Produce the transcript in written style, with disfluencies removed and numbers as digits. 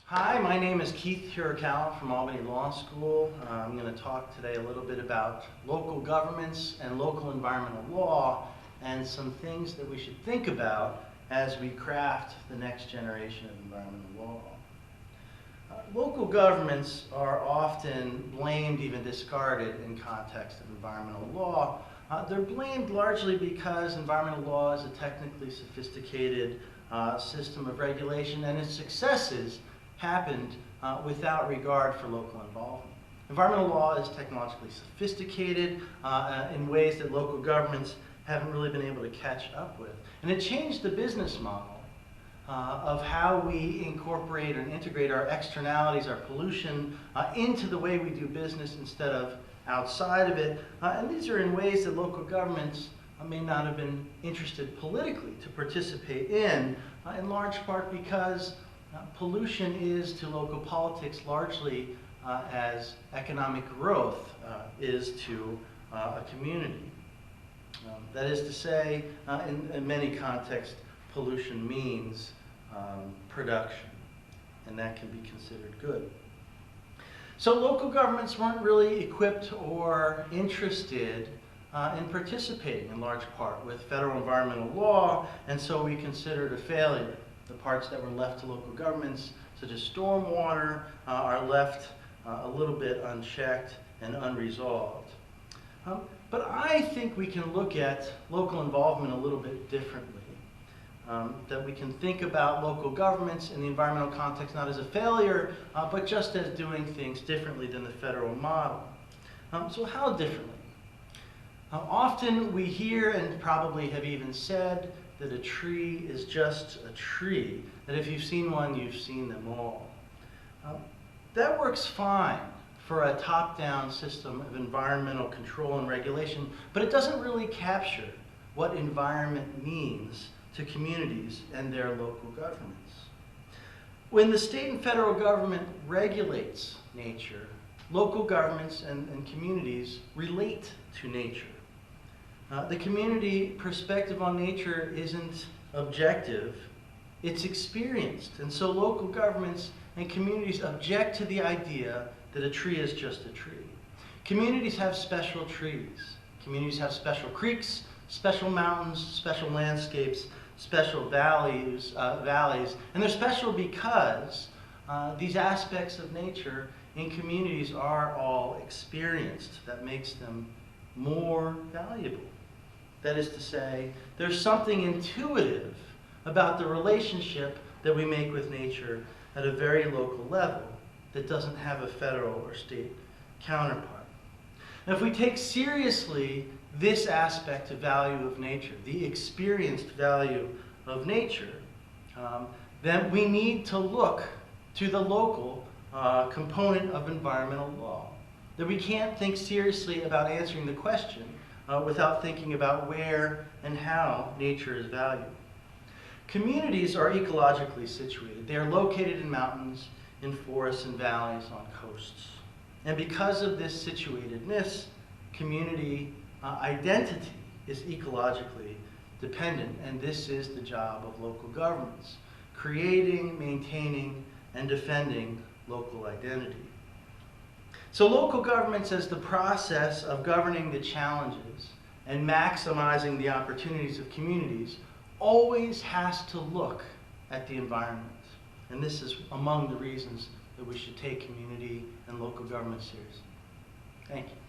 Hi, my name is Keith Hirokawa from Albany Law School. I'm going to talk today a little bit about local governments and local environmental law and some things that we should think about as we craft the next generation of environmental law. Local governments are often blamed, even discarded in context of environmental law. They're blamed largely because environmental law is a technically sophisticated system of regulation, and its successes happened without regard for local involvement. Environmental law is technologically sophisticated in ways that local governments haven't really been able to catch up with. And it changed the business model of how we incorporate and integrate our externalities, our pollution, into the way we do business instead of outside of it. And these are in ways that local governments may not have been interested politically to participate in large part because pollution is to local politics largely as economic growth is to a community. That is to say, in many contexts, pollution means production, and that can be considered good. So local governments weren't really equipped or interested in participating in large part with federal environmental law, and so we considered a failure. The parts that were left to local governments, such as stormwater, are left a little bit unchecked and unresolved. But I think we can look at local involvement a little bit differently. That we can think about local governments in the environmental context not as a failure, but just as doing things differently than the federal model. So how differently? Often we hear, and probably have even said, that a tree is just a tree, that if you've seen one, you've seen them all. That works fine for a top-down system of environmental control and regulation, but it doesn't really capture what environment means to communities and their local governments. When the state and federal government regulates nature, local governments and communities relate to nature. The community perspective on nature isn't objective, it's experienced. And so local governments and communities object to the idea that a tree is just a tree. Communities have special trees. Communities have special creeks, special mountains, special landscapes, special valleys, and they're special because these aspects of nature in communities are all experienced. That makes them more valuable. That is to say, there's something intuitive about the relationship that we make with nature at a very local level that doesn't have a federal or state counterpart. Now, if we take seriously this aspect of value of nature, the experienced value of nature, then we need to look to the local component of environmental law. That we can't think seriously about answering the question without thinking about where and how nature is valued. Communities are ecologically situated. They are located in mountains, in forests and valleys, on coasts. And because of this situatedness, community identity is ecologically dependent, and this is the job of local governments, creating, maintaining, and defending local identity. So local governments, as the process of governing the challenges and maximizing the opportunities of communities, always has to look at the environment. And this is among the reasons that we should take community and local government seriously. Thank you.